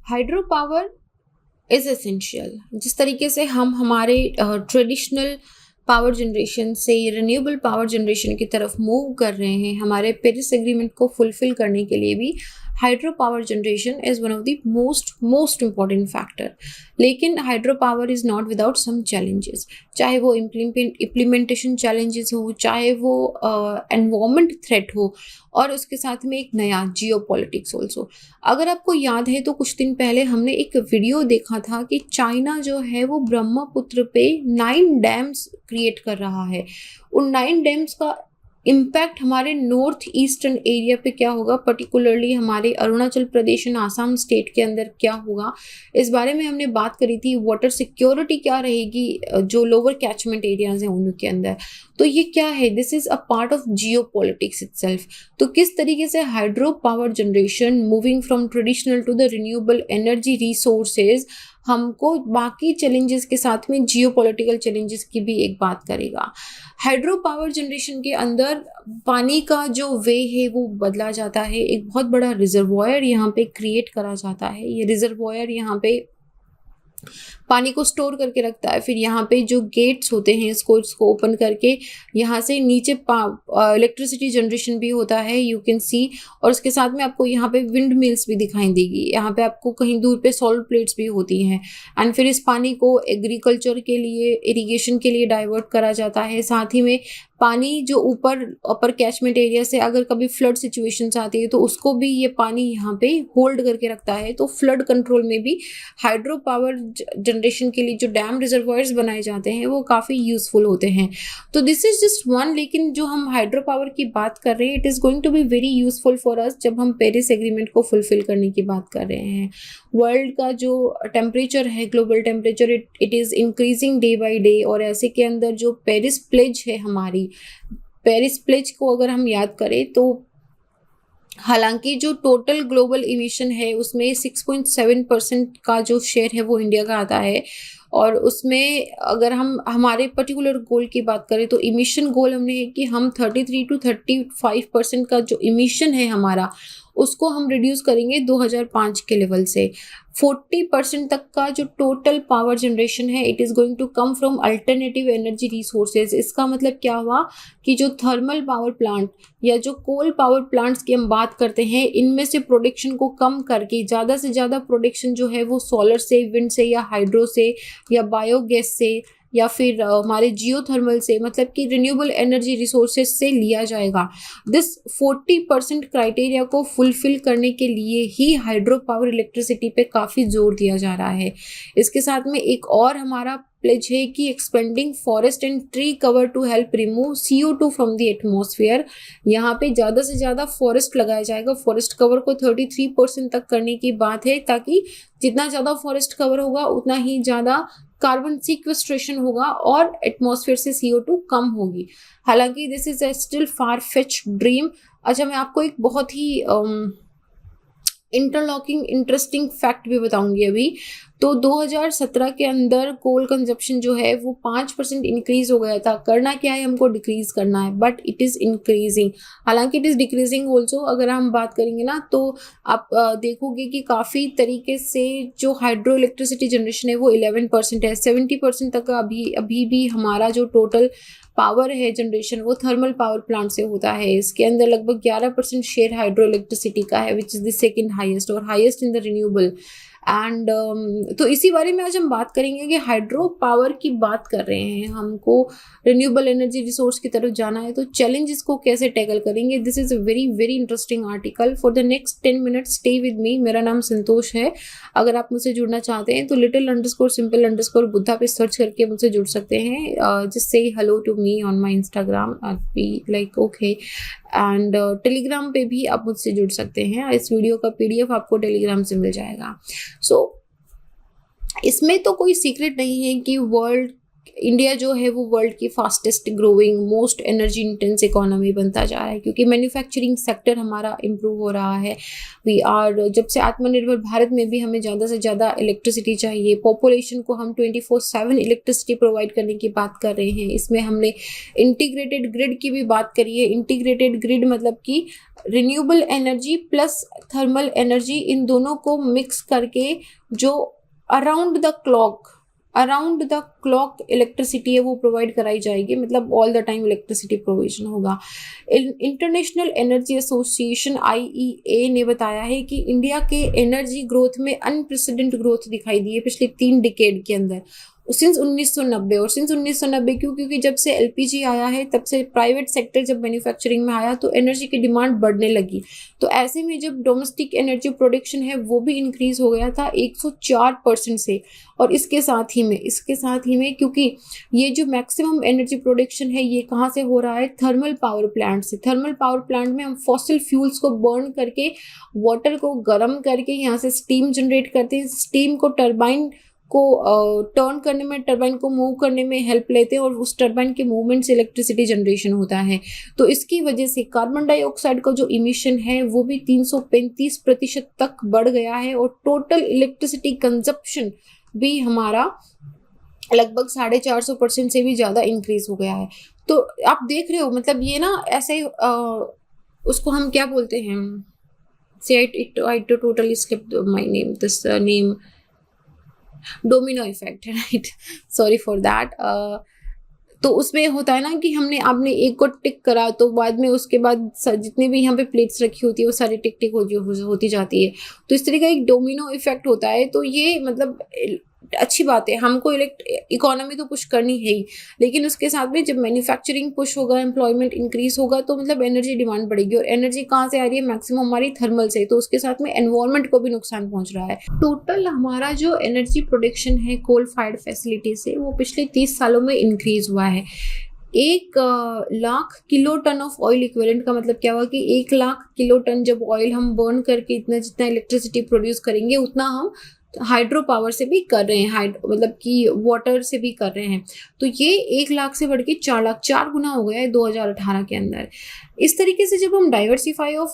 Hydro power is essential. जिस तरीके से हम हमारे ट्रेडिशनल पावर जनरेशन से रिन्यूएबल पावर जनरेशन की तरफ मूव कर रहे हैं, हमारे पेरिस एग्रीमेंट को फुलफिल करने के लिए भी hydro power generation is one of the most important factor. लेकिन hydro power is not without some challenges, चाहे वो इम्प्लीमेंटेशन चैलेंजेस हो, चाहे वो एनवायरमेंट थ्रेट हो, और उसके साथ में एक नया जियो पॉलिटिक्स ऑल्सो। अगर आपको याद है तो कुछ दिन पहले हमने एक वीडियो देखा था कि चाइना जो है वो ब्रह्मपुत्र पे 9 डैम्स क्रिएट कर रहा है। उन 9 डैम्स का इम्पैक्ट हमारे नॉर्थ ईस्टर्न एरिया पे क्या होगा, पर्टिकुलरली हमारे अरुणाचल प्रदेश एंड आसाम स्टेट के अंदर क्या होगा, इस बारे में हमने बात करी थी। वाटर सिक्योरिटी क्या रहेगी जो लोअर कैचमेंट एरियाज हैं उनके अंदर। तो ये क्या है, this is a part of geopolitics itself. तो किस तरीके से hydro power generation moving from traditional to the renewable energy resources हमको बाकी चैलेंजेस के साथ में जियो पॉलिटिकल चैलेंजेस की भी एक बात करेगा। हाइड्रो पावर जनरेशन के अंदर पानी का जो वे है वो बदला जाता है। एक बहुत बड़ा रिजर्वॉयर यहाँ पे क्रिएट करा जाता है। ये रिजर्वॉयर यहाँ पे पानी को स्टोर करके रखता है। फिर यहाँ पे जो गेट्स होते हैं इसको ओपन करके यहाँ से नीचे इलेक्ट्रिसिटी जनरेशन भी होता है, यू कैन सी। और उसके साथ में आपको यहाँ पे विंड मिल्स भी दिखाई देगी। यहाँ पे आपको कहीं दूर पे सोलर प्लेट्स भी होती हैं। एंड फिर इस पानी को एग्रीकल्चर के लिए, इरिगेशन के लिए डाइवर्ट करा जाता है। साथ ही में पानी जो ऊपर अपर कैचमेंट एरिया से अगर कभी फ्लड सिचुएशंस आती है तो उसको भी ये पानी यहाँ पे होल्ड करके रखता है। तो फ्लड कंट्रोल में भी हाइड्रो पावर जनरेशन के लिए जो डैम रिजर्वॉयर्स बनाए जाते हैं वो काफ़ी यूजफुल होते हैं। तो दिस इज जस्ट वन। लेकिन जो हम हाइड्रो पावर की बात कर रहे हैं, it is going to be very useful for us जब हम पेरिस एग्रीमेंट को फुलफिल करने की बात कर रहे हैं। वर्ल्ड का जो टेम्परेचर है, global temperature, it is increasing day by day. और ऐसे के अंदर जो पेरिस प्लेज है, हमारी पेरिस प्लेज को अगर हम याद करें तो हालांकि जो टोटल ग्लोबल इमिशन है उसमें 6.7% का जो शेयर है वो इंडिया का आता है। और उसमें अगर हम हमारे पर्टिकुलर गोल की बात करें तो इमिशन गोल हमने है कि हम 33 to 35% का जो इमिशन है हमारा, उसको हम रिड्यूस करेंगे 2005 के लेवल से। 40% तक का जो टोटल पावर जनरेशन है, it is going to come from alternative energy resources. इसका मतलब क्या हुआ कि जो थर्मल पावर प्लांट या जो कोल पावर प्लांट्स की हम बात करते हैं, इनमें से प्रोडक्शन को कम करके ज़्यादा से ज़्यादा प्रोडक्शन जो है वो सोलर से, विंड से, या हाइड्रो से, या बायोगैस से, या फिर हमारे जियोथर्मल से, मतलब कि रिन्यूएबल एनर्जी रिसोर्सेज से लिया जाएगा। दिस 40% क्राइटेरिया को फुलफिल करने के लिए ही हाइड्रो पावर इलेक्ट्रिसिटी पे काफ़ी जोर दिया जा रहा है। इसके साथ में एक और हमारा प्लेज है कि expanding forest and tree cover to help remove CO2 from the atmosphere. यहाँ पे ज़्यादा से ज़्यादा फॉरेस्ट लगाया जाएगा। फॉरेस्ट कवर को 33% तक करने की बात है, ताकि जितना ज़्यादा फॉरेस्ट कवर होगा उतना ही ज़्यादा कार्बन सिक्वेस्ट्रेशन होगा और एटमॉस्फेयर से CO2 कम होगी। हालांकि this is a still far fetch dream. अच्छा, मैं आपको एक बहुत ही इंटरलॉकिंग इंटरेस्टिंग फैक्ट भी बताऊंगी अभी। तो 2017 के अंदर कोल कंजप्शन जो है वो 5% इंक्रीज हो गया था। करना क्या है, हमको डिक्रीज करना है, बट इट इज़ इंक्रीजिंग। हालांकि इट इज़ डिक्रीजिंग ऑल्सो। अगर हम बात करेंगे ना तो आप देखोगे कि काफ़ी तरीके से जो हाइड्रो इलेक्ट्रिसिटी जनरेशन है वो 11% है। 70% तक अभी भी हमारा जो टोटल पावर है जनरेशन वो थर्मल पावर प्लांट से होता है। इसके अंदर लगभग 11% शेयर हाइड्रो इलेक्ट्रिसिटी का है, which is the second highest और highest in the renewable. And तो इसी बारे में आज हम बात करेंगे कि हाइड्रो पावर की बात कर रहे हैं, हमको रिन्यूएबल एनर्जी रिसोर्स की तरफ जाना है, तो चैलेंजेस को कैसे टैकल करेंगे। This is a very very interesting article. For the next 10 minutes stay with me. मेरा नाम संतोष है। अगर आप मुझसे जुड़ना चाहते हैं तो little_simple_बुद्धा पे सर्च करके मुझसे जुड़ सकते हैं। जस्ट से hello to me on my Instagram, be like okay. And Telegram पे भी आप मुझसे जुड़ सकते हैं। इस वीडियो का PDF आपको टेलीग्राम से मिल जाएगा। सो इसमें तो कोई सीक्रेट नहीं है कि वर्ल्ड इंडिया जो है वो वर्ल्ड की fastest growing most energy intense economy बनता जा रहा है, क्योंकि मैन्युफैक्चरिंग सेक्टर हमारा इम्प्रूव हो रहा है। वी आर, जब से आत्मनिर्भर भारत में भी हमें ज़्यादा से ज़्यादा इलेक्ट्रिसिटी चाहिए, पॉपुलेशन को हम 24/7 इलेक्ट्रिसिटी प्रोवाइड करने की बात कर रहे हैं। इसमें हमने इंटीग्रेटेड ग्रिड की भी बात करी है। इंटीग्रेटेड ग्रिड मतलब कि renewable energy plus thermal energy, इन दोनों को मिक्स करके जो अराउंड द क्लॉक इलेक्ट्रिसिटी है वो प्रोवाइड कराई जाएगी, मतलब all the time electricity provision होगा। इंटरनेशनल एनर्जी एसोसिएशन IEA ने बताया है कि इंडिया के एनर्जी ग्रोथ में अनप्रेसिडेंट ग्रोथ दिखाई दी है पिछले 3 डिकेड के अंदर, सिंस 1990। और सिंस 1990 क्यों? क्योंकि जब से LPG आया है तब से प्राइवेट सेक्टर जब मैन्युफैक्चरिंग में आया तो एनर्जी की डिमांड बढ़ने लगी। तो ऐसे में जब डोमेस्टिक एनर्जी प्रोडक्शन है वो भी इंक्रीज हो गया था 104% से। और इसके साथ ही में क्योंकि ये जो मैक्सिमम एनर्जी प्रोडक्शन है ये कहाँ से हो रहा है? थर्मल पावर प्लांट से। थर्मल पावर प्लांट में हम फॉसिल फ्यूल्स को बर्न करके वाटर को गर्म करके यहाँ से स्टीम जनरेट करते हैं। स्टीम को टरबाइन को टर्न करने में, टरबाइन को मूव करने में हेल्प लेते हैं और उस टरबाइन के मूवमेंट से इलेक्ट्रिसिटी जनरेशन होता है। तो इसकी वजह से कार्बन डाइऑक्साइड का जो इमिशन है वो भी 335% तक बढ़ गया है और टोटल इलेक्ट्रिसिटी कंजप्शन भी हमारा लगभग 450% से भी ज़्यादा इंक्रीज हो गया है। तो आप देख रहे हो, मतलब ये ना ऐसे उसको हम क्या बोलते हैं, से I totally skip my name, this name, domino effect, right, sorry for that. तो उसमें होता है ना कि आपने एक को टिक करा तो बाद में उसके बाद जितने भी यहाँ पे प्लेट्स रखी होती है वो सारी टिक टिक होती जाती है। तो इस तरह का एक डोमिनो इफेक्ट होता है। तो ये मतलब अच्छी बात है, हमको इकोनॉमी तो पुश करनी है ही, लेकिन उसके साथ में जब मैन्युफैक्चरिंग पुश होगा, एम्प्लॉयमेंट इंक्रीज होगा तो मतलब एनर्जी डिमांड बढ़ेगी। और एनर्जी कहाँ से आ रही है? मैक्सिमम हमारी थर्मल से। तो उसके साथ में एनवायरनमेंट को भी नुकसान पहुंच रहा है। टोटल हमारा जो एनर्जी प्रोडक्शन है कोल फायर्ड फैसिलिटी से वो पिछले 30 सालों में इंक्रीज हुआ है। 1,00,000 kilo ton of oil equivalent का मतलब क्या हुआ कि 1,00,000 किलो टन जब ऑयल हम बर्न करके जितना इलेक्ट्रिसिटी प्रोड्यूस करेंगे उतना हम हाइड्रो पावर से भी कर रहे हैं, मतलब कि वाटर से भी कर रहे हैं। तो ये 1,00,000 से बढ़ के 4,00,000, 4 गुना हो गया है 2018 के अंदर। इस तरीके से जब हम डाइवर्सिफाई ऑफ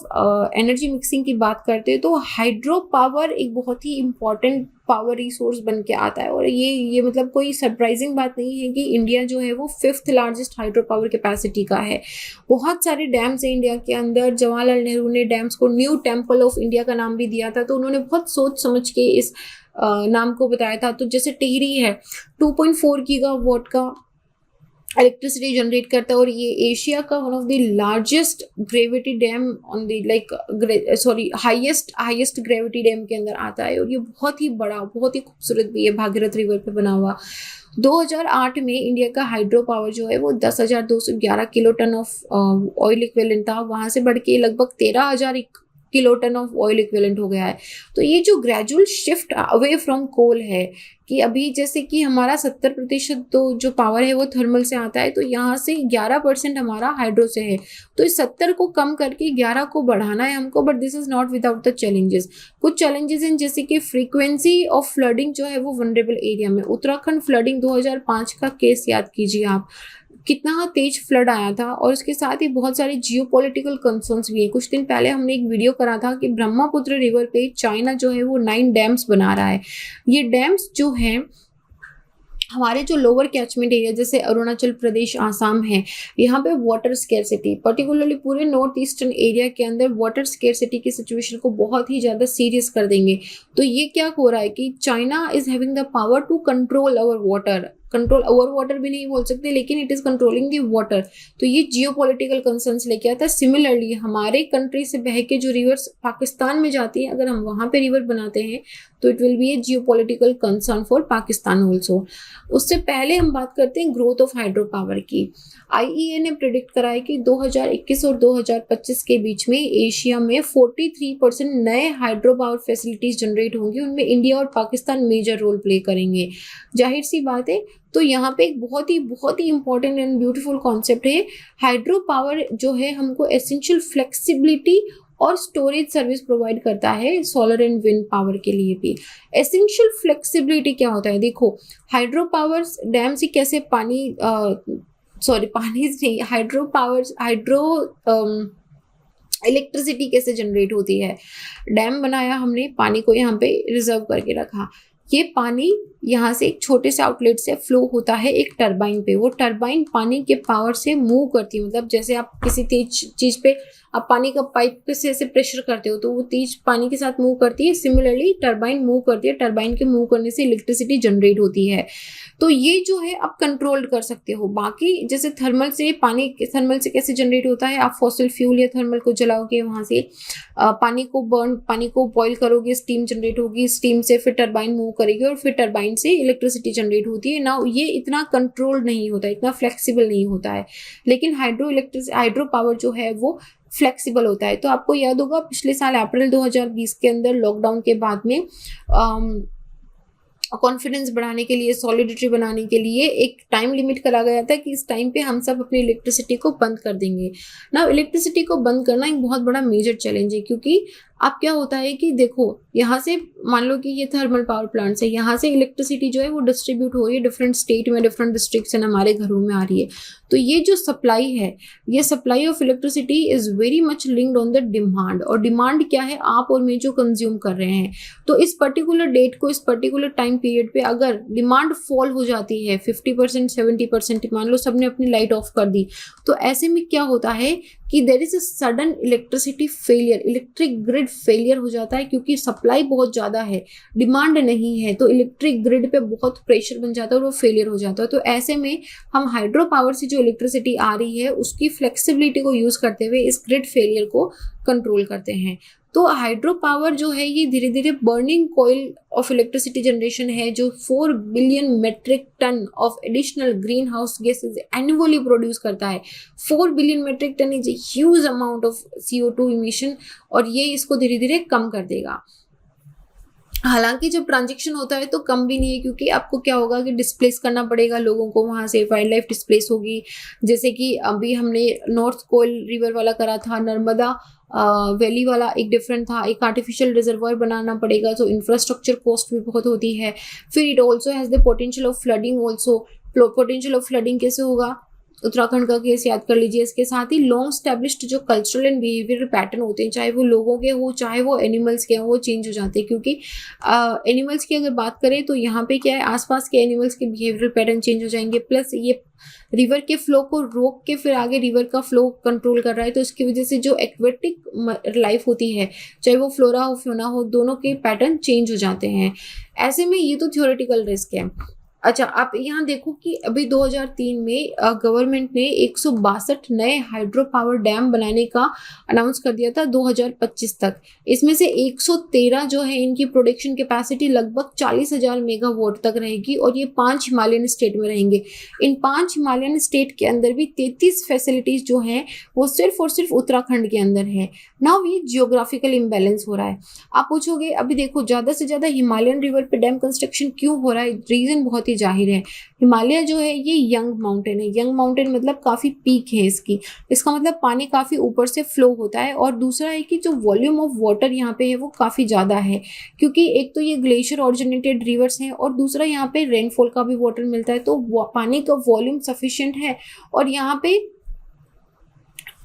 एनर्जी मिक्सिंग की बात करते हैं तो हाइड्रो पावर एक बहुत ही इम्पॉर्टेंट पावर रिसोर्स बन के आता है। और ये मतलब कोई सरप्राइजिंग बात नहीं है कि इंडिया जो है वो 5th largest hydro power capacity का है। बहुत सारे डैम्स हैं इंडिया के अंदर। जवाहरलाल नेहरू ने डैम्स को न्यू टेम्पल ऑफ इंडिया का नाम भी दिया था, तो उन्होंने बहुत सोच समझ के इस नाम को बताया था। तो जैसे टिहरी है 2.4 गीगावाट का इलेक्ट्रिसिटी जनरेट करता है और ये एशिया का one of the largest gravity dam on the highest gravity dam के अंदर आता है। और ये बहुत ही बड़ा, बहुत ही खूबसूरत भी है, भागीरथ रिवर पे बना हुआ। 2008 में इंडिया का हाइड्रो पावर जो है वो 10,211 kilo ton of oil equivalent था, वहां से बढ़ के लगभग 13,000 kilo ton of oil equivalent हो गया है। तो ये जो gradual shift away from coal है कि अभी जैसे कि हमारा 70% तो जो पावर है वो थर्मल से आता है, तो यहाँ से 11% हमारा हाइड्रो से है। तो इस 70 को कम करके 11 को बढ़ाना है हमको, but this is not without the challenges. कुछ चैलेंजेस हैं जैसे कि फ्रीक्वेंसी ऑफ फ्लडिंग जो है वो वनरेबल एरिया में, उत्तराखंड फ्लडिंग 2005 का केस याद कीजिए आप, कितना तेज फ्लड आया था। और उसके साथ ही बहुत सारे जियोपॉलिटिकल कंसर्न्स भी है। कुछ दिन पहले हमने एक वीडियो करा था कि ब्रह्मपुत्र रिवर पे चाइना जो है वो 9 डैम्स बना रहा है। ये डैम्स जो है हमारे जो लोअर कैचमेंट एरिया जैसे अरुणाचल प्रदेश, आसाम है, यहाँ पे वाटर स्केर्सिटी, पर्टिकुलरली पूरे नॉर्थ ईस्टर्न एरिया के अंदर वाटर स्केर्सिटी की सिचुएशन को बहुत ही ज़्यादा सीरियस कर देंगे। तो ये क्या हो रहा है कि China is having the power to control our water, control over water भी नहीं बोल सकते, लेकिन it is controlling the water. तो ये जियोपॉलिटिकल कंसर्न्स लेके आता है। सिमिलरली हमारे कंट्री से बह के जो रिवर्स पाकिस्तान में जाती है, अगर हम वहां पे रिवर बनाते हैं तो it will be A geopolitical concern for Pakistan also. उससे पहले हम बात करते हैं ग्रोथ ऑफ हाइड्रो पावर की। IEA ने प्रेडिक्ट करा है कि 2021 और 2025 के बीच में एशिया में 43% नए हाइड्रो पावर फैसिलिटीज जनरेट होंगी, उनमें इंडिया और पाकिस्तान मेजर रोल प्ले करेंगे। जाहिर सी बात है। तो यहाँ पे एक बहुत ही इंपॉर्टेंट एंड ब्यूटीफुल कॉन्सेप्ट है। हाइड्रो पावर जो है हमको एसेंशियल फ्लेक्सिबिलिटी और स्टोरेज सर्विस प्रोवाइड करता है सोलर एंड विंड पावर के लिए भी। एसेंशियल फ्लेक्सिबिलिटी क्या होता है, देखो हाइड्रो पावर डैम से कैसे पानी नहीं, हाइड्रो इलेक्ट्रिसिटी कैसे जनरेट होती है। डैम बनाया हमने, पानी को यहाँ पे रिजर्व करके रखा, ये पानी यहाँ से एक छोटे से आउटलेट से फ्लो होता है एक टरबाइन पे, वो टरबाइन पानी के पावर से मूव करती है, मतलब जैसे आप किसी तेज चीज पे आप पानी का पाइप से ऐसे प्रेशर करते हो तो वो तेज पानी के साथ मूव करती है, सिमिलरली टरबाइन मूव करती है, टरबाइन के मूव करने से इलेक्ट्रिसिटी जनरेट होती है। तो ये जो है आप कंट्रोल कर सकते हो। बाकी जैसे थर्मल से कैसे जनरेट होता है, आप फॉसिल फ्यूल या थर्मल को जलाओगे, वहां से पानी को बॉईल करोगे, स्टीम जनरेट होगी, स्टीम से फिर टरबाइन मूव करेगी और फिर टरबाइन से इलेक्ट्रिसिटी जनरेट होती है ना। ये इतना कंट्रोल नहीं होता, इतना फ्लेक्सिबल नहीं होता है, लेकिन हाइड्रो पावर जो है वो फ्लेक्सिबल होता है। तो आपको याद होगा पिछले साल अप्रैल 2020 के अंदर लॉकडाउन के बाद में कॉन्फिडेंस बढ़ाने के लिए, सॉलिडिटी बनाने के लिए एक टाइम लिमिट करा गया था कि इस टाइम पे हम सब अपनी इलेक्ट्रिसिटी को बंद कर देंगे ना। इलेक्ट्रिसिटी को बंद करना एक बहुत बड़ा मेजर चैलेंज है, क्योंकि अब क्या होता है कि देखो यहाँ से मान लो कि ये थर्मल पावर प्लांट्स है, यहाँ से इलेक्ट्रिसिटी जो है वो डिस्ट्रीब्यूट हो रही है डिफरेंट स्टेट में, डिफरेंट डिस्ट्रिक्ट्स हमारे घरों में आ रही है। तो ये जो सप्लाई है, ये supply of electricity is very much linked on the demand. और डिमांड क्या है, आप और मैं जो कंज्यूम कर रहे हैं। तो इस पर्टिकुलर डेट को, इस पर्टिकुलर टाइम पीरियड पे अगर डिमांड फॉल हो जाती है 50% 70%, मान लो सबने अपनी लाइट ऑफ कर दी, तो ऐसे में क्या होता है कि there is a sudden electricity failure, electric grid failure हो जाता है, क्योंकि सप्लाई बहुत ज़्यादा है, डिमांड नहीं है, तो इलेक्ट्रिक ग्रिड पे बहुत प्रेशर बन जाता है और वो फेलियर हो जाता है। तो ऐसे में हम हाइड्रो पावर से जो इलेक्ट्रिसिटी आ रही है उसकी फ्लेक्सिबिलिटी को यूज़ करते हुए इस ग्रिड फेलियर को कंट्रोल करते हैं। तो हाइड्रो पावर जो है ये धीरे धीरे burning coal of electricity generation है, जो 4 billion metric ton of additional green house gases annually produce करता है। 4 billion metric ton is a huge amount of CO2 emission, और ये इसको धीरे धीरे कम कर देगा। हालांकि जब ट्रांजेक्शन होता है तो कम भी नहीं है, क्योंकि आपको क्या होगा कि डिस्प्लेस करना पड़ेगा लोगों को, वहाँ से वाइल्ड लाइफ डिस्प्लेस होगी। जैसे कि अभी हमने नॉर्थ कोयल रिवर वाला करा था, नर्मदा वैली वाला एक डिफरेंट था, एक आर्टिफिशियल रिजर्वायर बनाना पड़ेगा, तो इंफ्रास्ट्रक्चर कॉस्ट भी बहुत होती है। फिर it also has the potential of flooding also. Potential of flooding कैसे होगा, उत्तराखंड का केस याद कर लीजिए। इसके साथ ही लॉन्ग स्टैब्लिश्ड जो कल्चरल एंड बिहेवियर पैटर्न होते हैं, चाहे वो लोगों के हो चाहे वो एनिमल्स के हो, वो चेंज हो जाते हैं। क्योंकि एनिमल्स की अगर बात करें तो यहाँ पे क्या है, आसपास के एनिमल्स के बिहेवियर पैटर्न चेंज हो जाएंगे, प्लस ये रिवर के फ्लो को रोक के फिर आगे रिवर का फ्लो कंट्रोल कर रहा है, तो इसकी वजह से जो एक्वेटिक लाइफ होती है, चाहे वो फ्लोरा हो फ्योना हो, दोनों के पैटर्न चेंज हो जाते हैं। ऐसे में ये तो थ्योरेटिकल रिस्क है। अच्छा, आप यहाँ देखो कि अभी 2003 में गवर्नमेंट ने 162 नए हाइड्रो पावर डैम बनाने का अनाउंस कर दिया था 2025 तक। इसमें से 113 जो है इनकी प्रोडक्शन कैपेसिटी लगभग 40,000 मेगावाट तक रहेगी, और ये 5 हिमालयन स्टेट में रहेंगे। इन 5 हिमालयन स्टेट के अंदर भी 33 फैसिलिटीज जो हैं वो सिर्फ और सिर्फ उत्तराखंड के अंदर है। नाउ ये जियोग्राफिकल इम्बैलेंस हो रहा है। आप पूछोगे अभी देखो ज़्यादा से ज़्यादा हिमालयन रिवर पे डैम कंस्ट्रक्शन क्यों हो रहा है, रीज़न बहुत ही जाहिर है। हिमालय जो है ये यंग माउंटेन है, यंग माउंटेन मतलब काफ़ी पीक है इसकी, इसका मतलब पानी काफ़ी ऊपर से फ्लो होता है। और दूसरा है कि जो वॉल्यूम ऑफ वाटर यहाँ पे है वो काफ़ी ज़्यादा है, क्योंकि एक तो ये ग्लेशियर ऑरिजिनेटेड रिवर्स हैं, और दूसरा यहाँ पे रेनफॉल का भी वाटर मिलता है, तो पानी का वॉल्यूम सफिशिएंट है। और यहाँ पे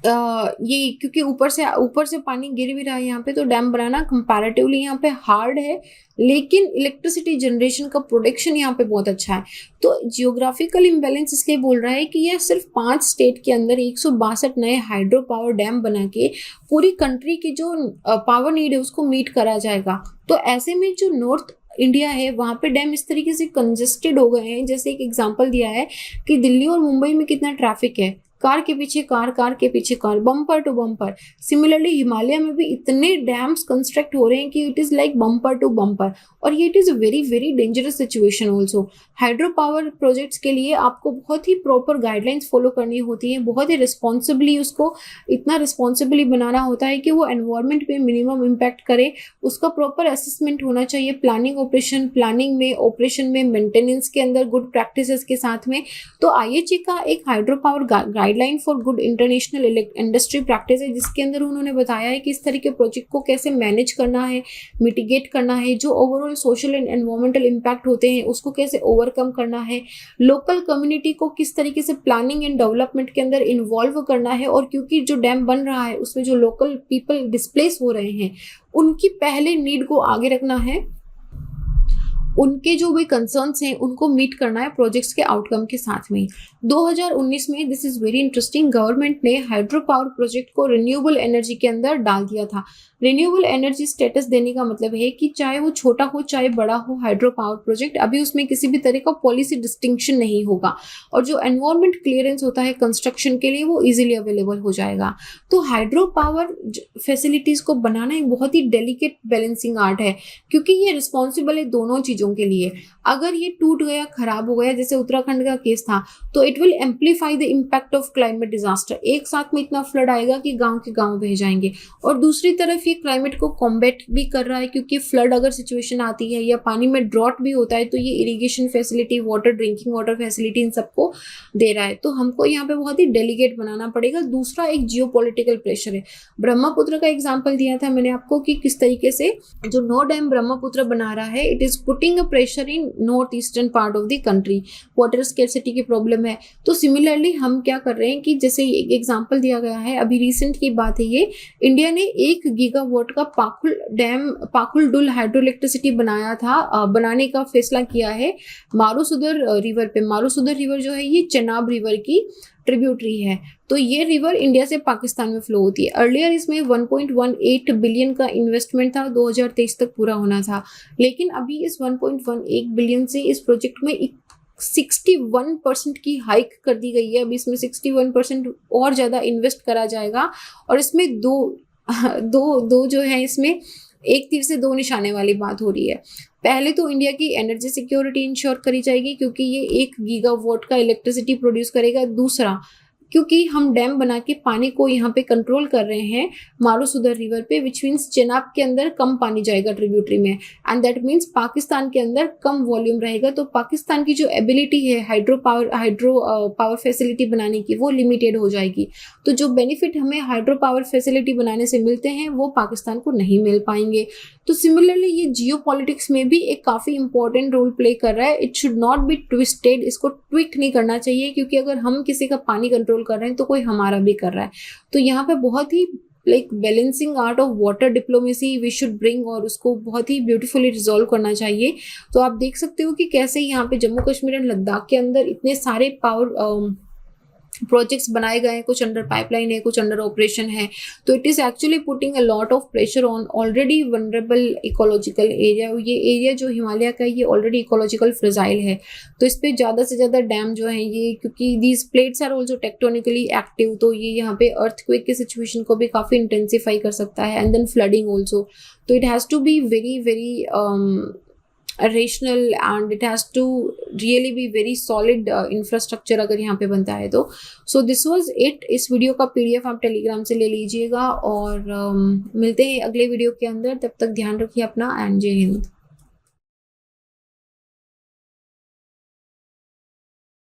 ये क्योंकि ऊपर से पानी गिर भी रहा है यहाँ पे, तो डैम बनाना कंपैरेटिवली यहाँ पे हार्ड है, लेकिन इलेक्ट्रिसिटी जनरेशन का प्रोडक्शन यहाँ पे बहुत अच्छा है। तो जियोग्राफिकल इम्बैलेंस इसलिए बोल रहा है कि यह सिर्फ 5 स्टेट के अंदर 162 नए हाइड्रो पावर डैम बना के पूरी कंट्री की जो पावर नीड है उसको मीट करा जाएगा। तो ऐसे में जो नॉर्थ इंडिया है वहाँ पे डैम इस तरीके से कंजेस्टेड हो गए हैं। जैसे एक एग्जांपल दिया है कि दिल्ली और मुंबई में कितना ट्रैफिक है, कार के पीछे कार, कार के पीछे car, bumper to bumper. Similarly Himalaya में भी इतने डैम्स कंस्ट्रक्ट हो रहे हैं कि it is like bumper to bumper, और ये it is a very very dangerous situation also. Hydro power projects के लिए आपको बहुत ही प्रॉपर गाइडलाइंस फॉलो करनी होती है, बहुत ही रिस्पॉन्सिबली उसको इतना रिस्पॉन्सिबली बनाना होता है कि वो एनवायरनमेंट पे मिनिमम इम्पैक्ट करे। उसका प्रॉपर असेसमेंट होना चाहिए प्लानिंग में, ऑपरेशन में, मेंटेनेंस के अंदर गुड प्रैक्टिसेस के साथ में। तो IHA का एक hydro power guideline for good international industry practice है, जिसके अंदर उन्होंने बताया है कि इस तरह के प्रोजेक्ट को कैसे मैनेज करना है, मिटिगेट करना है, जो overall social and environmental impact होते हैं उसको कैसे ओवरकम करना है, लोकल कम्युनिटी को किस तरीके से प्लानिंग एंड डेवलपमेंट के अंदर इन्वॉल्व करना है, और क्योंकि जो डैम बन रहा है उसमें जो लोकल पीपल डिस्प्लेस हो रहे हैं उनकी पहले नीड को आगे रखना है, उनके जो भी कंसर्न्स हैं उनको मीट करना है प्रोजेक्ट्स के आउटकम के साथ में। 2019 में, this is very interesting, government ने हाइड्रो पावर प्रोजेक्ट को रिन्यूएबल एनर्जी के अंदर डाल दिया था। रिन्यूएबल एनर्जी स्टेटस देने का मतलब है कि चाहे वो छोटा हो चाहे बड़ा हो हाइड्रो पावर प्रोजेक्ट, अभी उसमें किसी भी तरह का पॉलिसी डिस्टिंक्शन नहीं होगा, और जो एनवायरमेंट क्लियरेंस होता है कंस्ट्रक्शन के लिए वो इजीली अवेलेबल हो जाएगा। तो हाइड्रो पावर फैसिलिटीज को बनाना एक बहुत ही डेलिकेट बैलेंसिंग आर्ट है, क्योंकि ये रिस्पॉन्सिबल है दोनों चीजों के लिए। अगर ये टूट गया, खराब हो गया, जैसे उत्तराखंड का केस था, तो it will amplify the impact of climate disaster. एक साथ में इतना फ्लड आएगा कि गांव के गांव बह जाएंगे, और दूसरी तरफ ये क्लाइमेट को कॉम्बैट भी कर रहा है, क्योंकि फ्लड अगर सिचुएशन आती है या पानी में ड्रॉट भी होता है तो ये irrigation facility, water, drinking water facility in सबको दे रहा है। तो हमको यहाँ पे बहुत ही डेलिकेट बनाना पड़ेगा। दूसरा एक जियोपॉलिटिकल प्रेशर है। ब्रह्मपुत्र का एग्जाम्पल दिया था मैंने आपको कि किस तरीके से जो नो डैम ब्रह्मपुत्र बना रहा है, it is putting a pressure in north eastern part of the country, water scarcity की प्रॉब्लम है। तो सिमिलरली हम क्या कर रहे हैं कि जैसे एक एग्जाम्पल दिया गया है, अभी रिसेंट की बात है ये, इंडिया ने 1 गीगावाट का Pakur dam, Pakur डुल hydro electricity बनाया था, बनाने का फैसला किया है मारुसुदर रिवर पे। मारुसुदर रिवर जो है ये चेनाब रिवर की ट्रिब्यूटरी है, तो ये रिवर इंडिया से पाकिस्तान में फ्लो होती है। अर्लियर इसमें 1.18 बिलियन का इन्वेस्टमेंट था, 2023 तक पूरा होना था, लेकिन अभी इस 1.18 बिलियन से इस प्रोजेक्ट में 61% की हाइक कर दी गई है। अभी इसमें 61% और ज़्यादा इन्वेस्ट करा जाएगा, और इसमें दो जो है, इसमें एक तीर से दो निशाने वाली बात हो रही है। पहले तो इंडिया की एनर्जी सिक्योरिटी इंश्योर करी जाएगी, क्योंकि ये 1 गीगावाट का इलेक्ट्रिसिटी प्रोड्यूस करेगा। दूसरा, क्योंकि हम डैम बना के पानी को यहाँ पे कंट्रोल कर रहे हैं मारुसुदर रिवर पे, विच मीन्स चेनाब के अंदर कम पानी जाएगा ट्रिब्यूटरी में, एंड दैट मीन्स पाकिस्तान के अंदर कम वॉल्यूम रहेगा। तो पाकिस्तान की जो एबिलिटी है हाइड्रो पावर फैसिलिटी बनाने की, वो लिमिटेड हो जाएगी। तो जो बेनिफिट हमें हाइड्रो पावर फैसिलिटी बनाने से मिलते हैं वो पाकिस्तान को नहीं मिल पाएंगे। तो सिमिलरली ये जियो पॉलिटिक्स में भी एक काफ़ी इंपॉर्टेंट रोल प्ले कर रहा है। It should not be twisted, इसको ट्विक नहीं करना चाहिए, क्योंकि अगर हम किसी का पानी कंट्रोल कर रहे हैं तो कोई हमारा भी कर रहा है। तो यहाँ पे बहुत ही like balancing art of water diplomacy we should bring, और उसको बहुत ही ब्यूटीफुली रिजॉल्व करना चाहिए। तो आप देख सकते हो कि कैसे यहाँ पे जम्मू कश्मीर एंड लद्दाख के अंदर इतने सारे पावर प्रोजेक्ट्स बनाए गए हैं, कुछ अंडर पाइपलाइन है, कुछ अंडर ऑपरेशन है। तो it is actually putting a lot of pressure on already vulnerable ecological area. ये एरिया जो हिमालय का है ये ऑलरेडी इकोलॉजिकल फ्रेजाइल है, तो इस पे ज़्यादा से ज़्यादा डैम जो है ये, क्योंकि these plates are also tectonically active, तो ये यहाँ पे अर्थक्वेक की सिचुएशन को भी काफ़ी इंटेंसिफाई कर सकता है, एंड देन फ्लडिंग ऑल्सो। तो it has to be very very rational, and it has to really be very solid infrastructure अगर यहाँ पे बनता है तो। So this was it। इस वीडियो का PDF आप टेलीग्राम से ले लीजिएगा, और मिलते हैं अगले वीडियो के अंदर। तब तक ध्यान रखिए अपना, एंड जय हिंद।